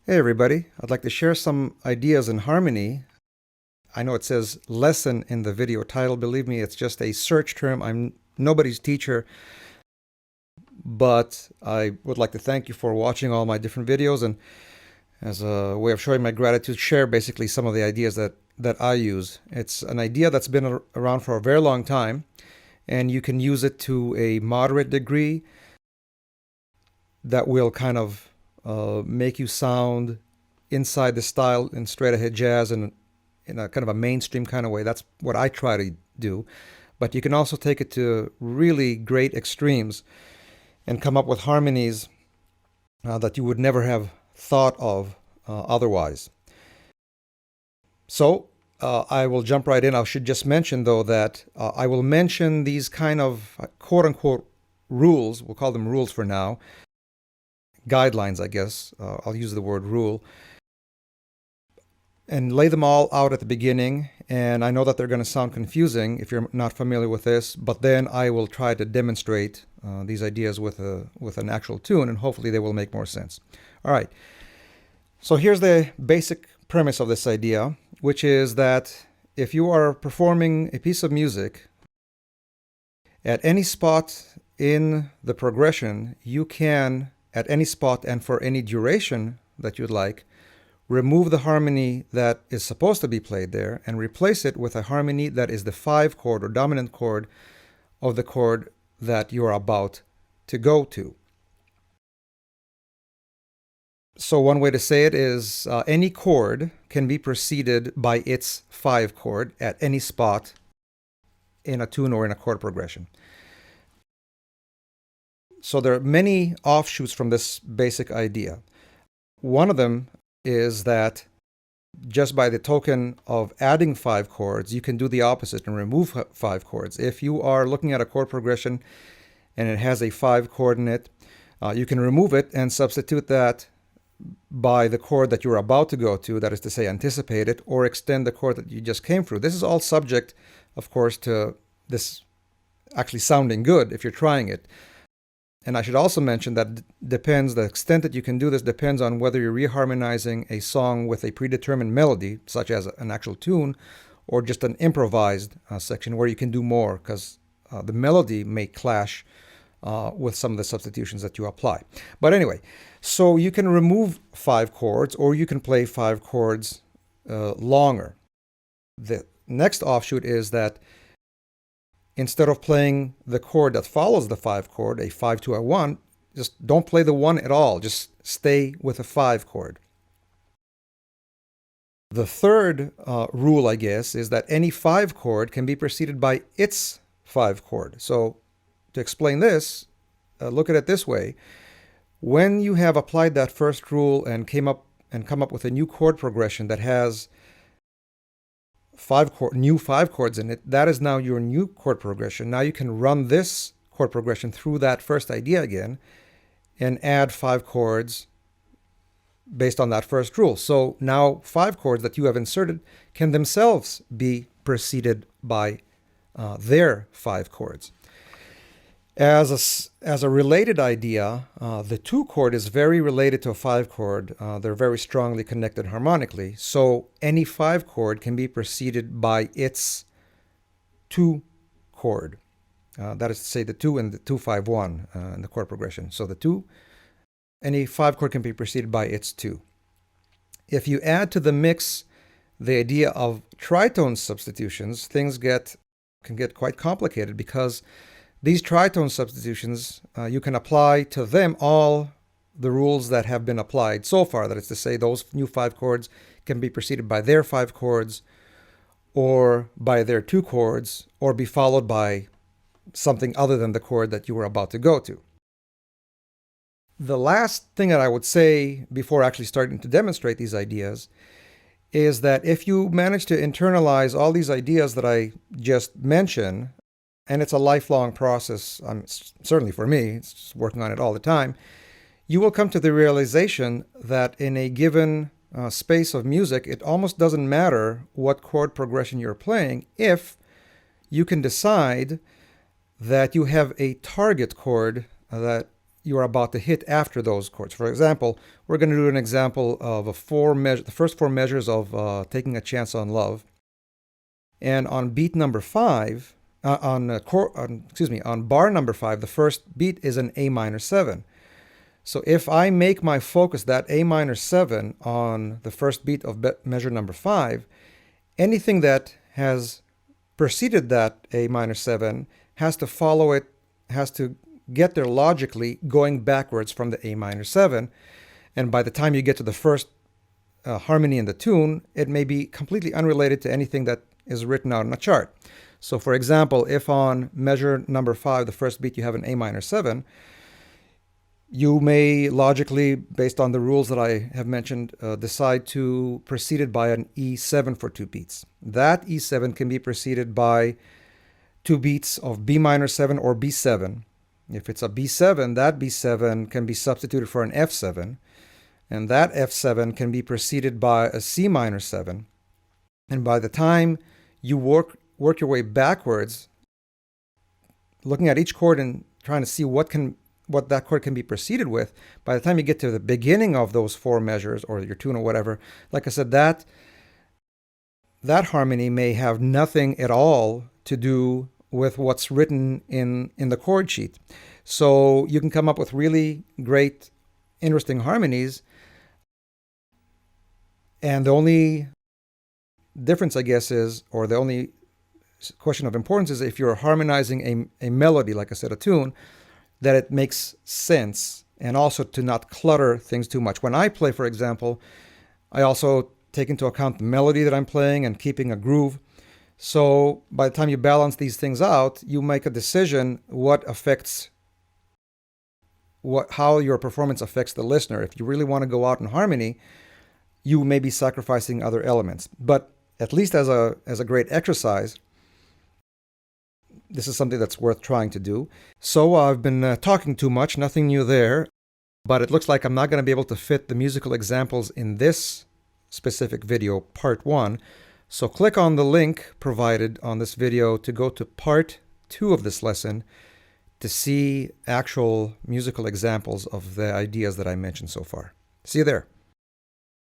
Hey everybody, I'd like to share some ideas in harmony. I know it says lesson in the video title. Believe me, it's just a search term. I'm nobody's teacher, but I would like to thank you for watching all my different videos, and as a way of showing my gratitude, share basically some of the ideas that I use. It's an idea that's been around for a very long time, and you can use it to a moderate degree that will kind of make you sound inside the style in straight ahead jazz and in a kind of a mainstream kind of way. That's what I try to do. But you can also take it to really great extremes and come up with harmonies that you would never have thought of otherwise. So I will jump right in. I should just mention, though, that I will mention these kind of quote-unquote rules. We'll call them rules for now. Guidelines, I guess. I'll use the word rule. And lay them all out at the beginning. And I know that they're going to sound confusing if you're not familiar with this, but then I will try to demonstrate these ideas with an actual tune, and hopefully they will make more sense. All right. So here's the basic premise of this idea, which is that if you are performing a piece of music at any spot in the progression, you can, at any spot and for any duration that you'd like, remove the harmony that is supposed to be played there and replace it with a harmony that is the 5 chord or dominant chord of the chord that you're about to go to. So one way to say it is any chord can be preceded by its 5 chord at any spot in a tune or in a chord progression. So there are many offshoots from this basic idea. One of them is that just by the token of adding 5 chords, you can do the opposite and remove 5 chords. If you are looking at a chord progression and it has a 5 chord in it, you can remove it and substitute that by the chord that you're about to go to, that is to say, anticipate it, or extend the chord that you just came through. This is all subject, of course, to this actually sounding good if you're trying it. And I should also mention that the extent that you can do this depends on whether you're reharmonizing a song with a predetermined melody, such as an actual tune, or just an improvised section where you can do more, because the melody may clash with some of the substitutions that you apply. But anyway, so you can remove 5 chords, or you can play 5 chords longer. The next offshoot is that instead of playing the chord that follows the 5 chord, a 5 to a 1, just don't play the 1 at all. Just stay with a 5 chord. The third rule, I guess, is that any 5 chord can be preceded by its 5 chord. So to explain this, look at it this way. When you have applied that first rule and come up with a new chord progression that has new 5 chords in it, that is now your new chord progression. Now you can run this chord progression through that first idea again and add 5 chords based on that first rule. So now 5 chords that you have inserted can themselves be preceded by their 5 chords. As a related idea, the 2 chord is very related to a 5 chord. They're very strongly connected harmonically. So any 5 chord can be preceded by its 2 chord. That is to say, the 2 and the 2-5-1 in the chord progression. So any 5 chord can be preceded by its 2. If you add to the mix the idea of tritone substitutions, things can get quite complicated, because these tritone substitutions, you can apply to them all the rules that have been applied so far. That is to say, those new 5 chords can be preceded by their 5 chords, or by their 2 chords, or be followed by something other than the chord that you were about to go to. The last thing that I would say before actually starting to demonstrate these ideas is that if you manage to internalize all these ideas that I just mentioned, and it's a lifelong process, certainly for me, it's just working on it all the time, you will come to the realization that in a given space of music, it almost doesn't matter what chord progression you're playing if you can decide that you have a target chord that you're about to hit after those chords. For example, we're going to do an example of the first four measures of Taking a Chance on Love. And on beat number 5, on bar number 5, the first beat is an A minor 7. So if I make my focus that A minor 7 on the first beat of measure number 5, anything that has preceded that A minor 7 has to follow it, has to get there logically going backwards from the A minor 7. And by the time you get to the first harmony in the tune, it may be completely unrelated to anything that is written out on a chart. So for example, if on measure number 5, the first beat, you have an A minor 7, you may logically, based on the rules that I have mentioned, decide to precede it by an E7 for 2 beats. That E7 can be preceded by 2 beats of B minor 7 or B7. If it's a B7, that B7 can be substituted for an F7, and that F7 can be preceded by a C minor 7. And by the time you work your way backwards, looking at each chord and trying to see what that chord can be preceded with, by the time you get to the beginning of those 4 measures or your tune or whatever, like I said, that harmony may have nothing at all to do with what's written in the chord sheet. So you can come up with really great, interesting harmonies, and the only difference, I guess, is, or the only question of importance is, if you're harmonizing a melody, like I said, a tune, that it makes sense, and also to not clutter things too much. When I play, for example, I also take into account the melody that I'm playing and keeping a groove. So by the time you balance these things out, you make a decision how your performance affects the listener. If you really want to go out in harmony, you may be sacrificing other elements. But at least as a great exercise, this is something that's worth trying to do. So I've been talking too much, nothing new there, but it looks like I'm not going to be able to fit the musical examples in this specific video, part 1. So click on the link provided on this video to go to part 2 of this lesson to see actual musical examples of the ideas that I mentioned so far. See you there.